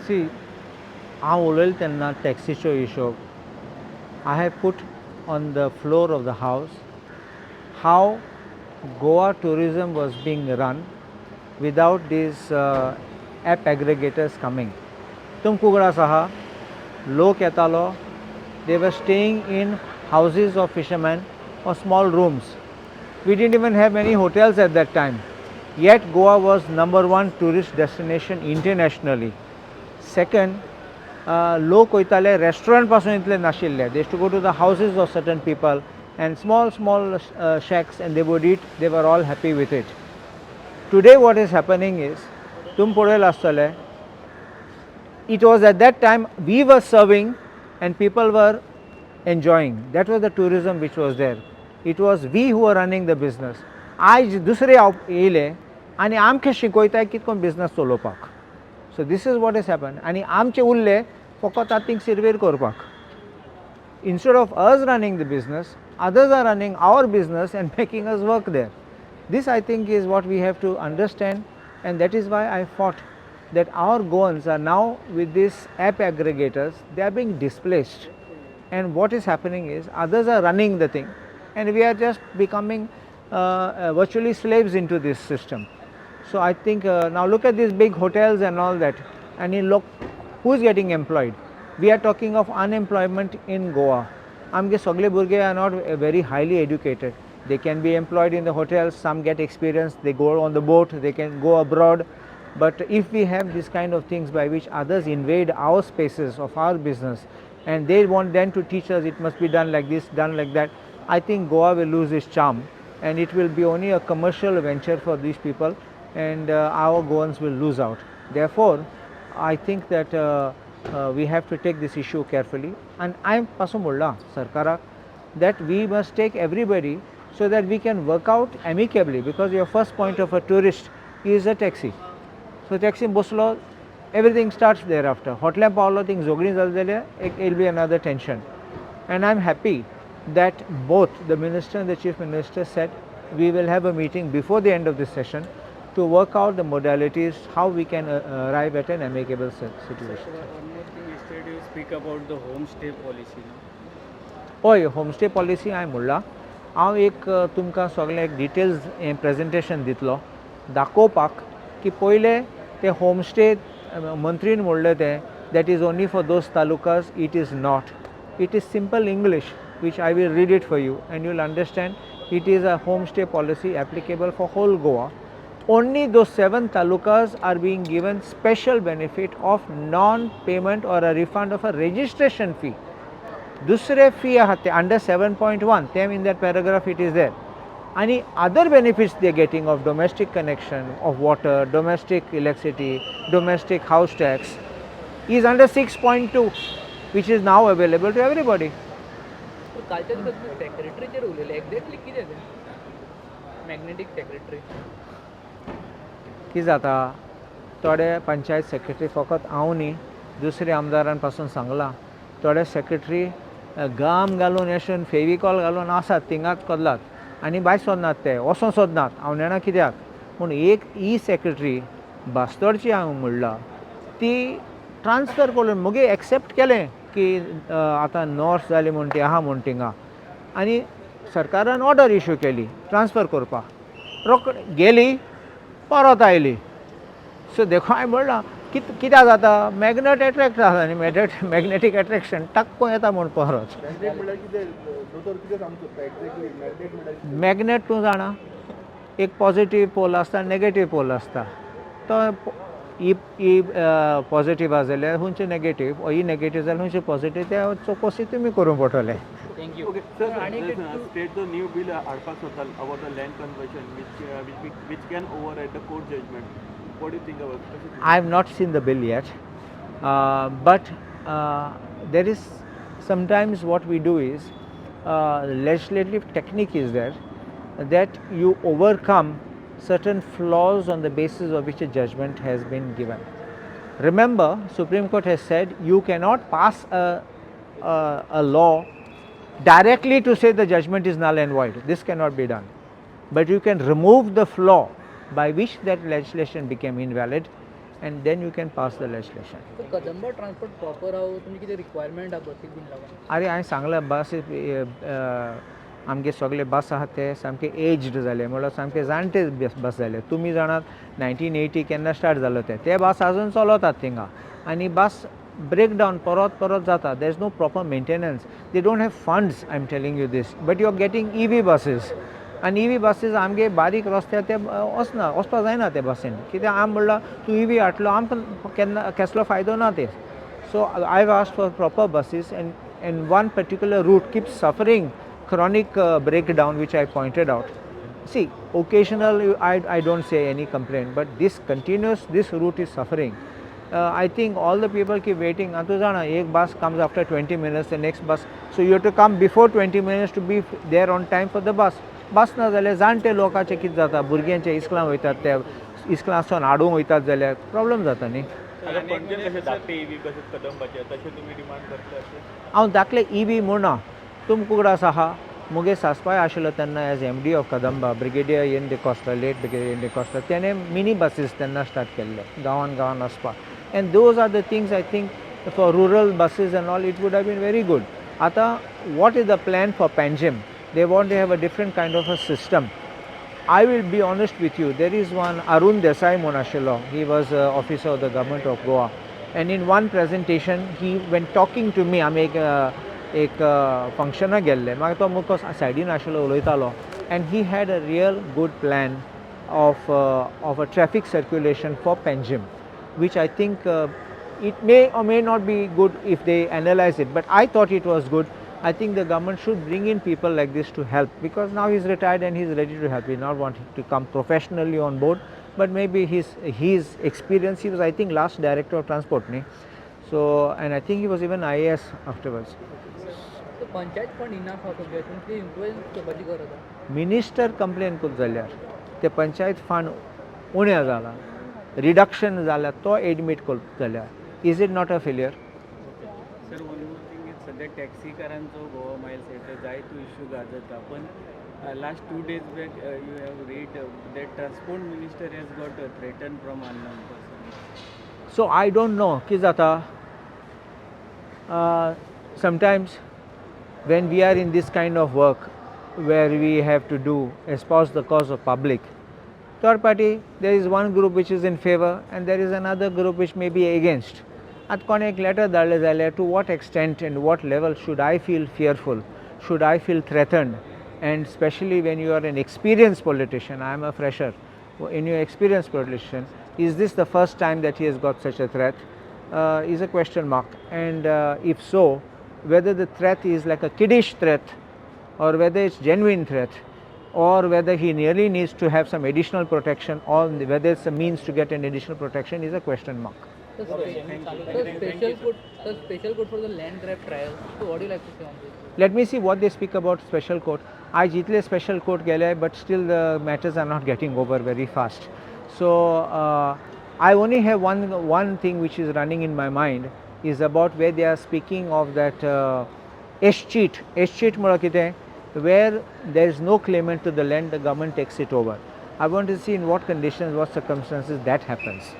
सी हांव उलयलें तेन्ना टॅक्सीचो हिशोब I have put on the floor of the house how Goa tourism was being run without these app aggregators coming. तुमकुगडा सहा लोक येतालो, they were staying in houses of fishermen or small rooms. We didn't even have many hotels at that time. Yet Goa was #1 tourist destination internationally. Second, लोक वयताले restaurant पासून इतले नाशिल्ले. They used to go to the houses of certain people and small shacks and they would eat. They were all happy with it. Today what is happening is, तुम पळयलां आसतलें, it was at that time we were serving and people were enjoying. That was the tourism which was there. It was we who were running the business. आज दुसरे येयले आनी आमकां शिकयताय कितको business चलोवपाक. So this is what has happened. आनी आमचे उरले फकत आतां सिरवेर करपाक. Instead of us running the business, others are running our business and making us work there. This I think is what we have to understand, and that is why I fought that our Goans are now with these app aggregators, they are being displaced, and what is happening is others are running the thing and we are just becoming virtually slaves into this system. So I think now look at these big hotels and all that, and you look who is getting employed. We are talking of unemployment in Goa. Amge sagle burge are not very highly educated. They can be employed in the hotels, some get experience, they go on the boat, they can go abroad. But if we have this kind of things by which others invade our spaces of our business and they want then to teach us it must be done like this, done like that, I think Goa will lose its charm and it will be only a commercial venture for these people, and our Goans will lose out. Therefore, I think that we have to take this issue carefully, and I am pasu mulla sarkarak that we must take everybody so that we can work out amicably, because your first point of a tourist is a taxi. So taxi boslo, everything starts thereafter. Hotline paolo things zogni zaldele, it will be another tension. And I am happy that both the minister and the chief minister said we will have a meeting before the end of this session to work out the modalities how we can arrive at an amicable situation. One more thing, yesterday you speak about the homestay policy. हय, homestay policy हांवें म्हणला. हांव एक तुमकां सगळें एक details हें presentation दितलो दाखोवपाक की पयले ते होमस्टे मंत्रीन म्हणलें तें that is only for those talukas. It is not. It is simple English which I will read it for you and you will understand. It is a homestay policy applicable for whole Goa. Only those 7 talukas are being given special benefit of non-payment or a refund of a registration fee. Dusre fee ahate under 7.1, them in that paragraph it is there. Any other benefits they are getting of domestic connection, of water, domestic electricity, domestic house tax is under 6.2, which is now available to everybody. की जाता थोडे panchayat secretary फकत हांव न्ही दुसरे आमदारां पासून सांगलां थोडे सेक्रेटरी गाम घालून अशें फेविकॉल घालून आसात थिंगाच कोदलात आनी भायर सोदनात ते वचों सोदनात. हांव नेणा कित्याक पूण एक ई सेक्रेटरी बास्तोडची हांव म्हणला ती ट्रान्सफर करून मुगे एक्सेप्ट केलें की आतां नॉर्थ जाली म्हूण ती आहा म्हूण थिंगा आनी सरकारान ऑर्डर इश्यू केली ट्रान्सफर करपाक रोखडी गेली परत आयली. सो देखो हांवें म्हणलां कित्याक जाता मॅग्नेट एट्रॅक्ट जाता न्ही मॅग्नेटीक एट्रॅक्शन टक्को येता म्हूण परत. मॅग्नेट तूं जाणा एक पॉजिटीव पोल आसता नेगेटीव पोल आसता. तो ही पॉजिटीव आसा जाल्यार खंयचे नेगेटीव ही नेगेटीव जाल्यार खंयचे पॉजिटीव ते चवकशी तुमी करूंक पडटलें. Thank you. Okay, sir, state the new bill Arpas Hotel about the land conversion which can override the court judgment. What do you think about it? I have not seen the bill yet, but there is sometimes what we do is legislative technique is there that you overcome certain flaws on the basis of which a judgment has been given. Remember, Supreme Court has said you cannot pass a law directly to say the judgment is null and void. This cannot be done. But you can remove the flaw by which that legislation became invalid and then you can pass the legislation. So Kadamba transport proper हाव तुमची कितें requirement आहा बसीक been लागून? अरे हांवें सांगलां बस आमगे सगळे बस आहात ते सामके एज्ड जाले म्हळ्यार सामके जाणटे बस जाले. तुमी जाणात 1980 केन्ना स्टार्ट जालो ते बस आजून चलतात थिंगा आनी बस ब्रेक डावन परत जाता. There is no proper maintenance. They don't have funds. I am telling you these. But you are getting EV buses आनी EV बसीस आमगे बारीक रस्त्यार ते वचपा जायना ते बसीन कित्याक आम म्हणल्यार तूं EV हाडलो आमकां केन्ना कसलो फायदो ना ते. So I've asked for proper buses, and one particular route keeps suffering chronic breakdown, which I pointed out. See, occasional I don't say any complaint, but this route is suffering. I think all the people keep waiting. Ek bus comes after 20 minutes, the next bus. So you have to come before 20 minutes to be there on time for the bus. Bus ना जाल्यार जाणटे लोकांचे कितें जाता, भुरग्यांचे इस्कलां वयतात ते इस्कलांसून हाडूंक वयतात जाल्यार प्रॉब्लेम जाता न्ही. आता पणजे कशे धाकटे EV कशे कदंबाचे तशे तुमी डिमांड करता अशें? हांव धाकले EV म्हणना. तुमकुगडास आहा मुगे सासपाय आशिल्लो तेन्ना as MD of Kadamba brigadier N D'Costa late brigadier N D'Costa तेणें मिनी बसीस तेन्ना स्टार्ट केल्ले गांवान वचपाक. And those are the things I think for rural buses and all it would have been very good. आतां what is the plan for Panjim? They want to have a different kind of a system. I will be honest with you, there is one Arun Desai Monashilo, he was officer of the government of Goa, and in one presentation he when talking to me, आमी एक फंक्शनाक गेल्ले म्हाका तो मुको सायडीन आशिल्लो उलयतालो, and he had a real good plan of a traffic circulation for Panjim, which I think it may or may not be good if they analyze it, but I thought it was good. I think the government should bring in people like this to help, because now he's retired and he's ready to help. He's not wanting to come professionally on board, but maybe his experience. He was, I think, last director of transport, ne? So, and I think he was even IAS afterwards. So panchayat fund enough आहा तुमगे तुमची influence करपाची गरज आहा. Minister complain करून जाल्यार ते panchayat fund उण्या जाला, रिडक्शन जाल्यार तो एडमीट करून जाल्यार is it not a failure? Sir one more thing is सध्या टॅक्सीकारांचो गोवा मायल्स हेचो जायतो इश्यू गाजता पण last 2 days back you have read that transport minister has got threatened from unknown person. So I don't know ki jata. Sometimes when we are in this kind of work where we have to do espouse the cause of public, third party, there is one group which is in favor and there is another group which may be against. At कोणे एक letter धाडले जाल्यार to what extent and what level should I feel fearful, should I feel threatened, and especially when you are an experienced politician. I am a fresher. In your experienced politician, is this the first time that he has got such a threat? Is a question mark. And if so, whether the threat is like a kiddish threat or whether it's genuine threat, or whether he really needs to have some additional protection, or whether it's a means to get an additional protection, is a question mark. So special code for the land grab trial. So what do you like to say on this? Let me see what they speak about special court. I jitle special court gele, but still the matters are not getting over very fast. So I only have one thing which is running in my mind, is about where they are speaking of that S-cheat. S-cheat mula kite, where there is no claimant to the land, the government takes it over. I want to see in what conditions, what circumstances that happens.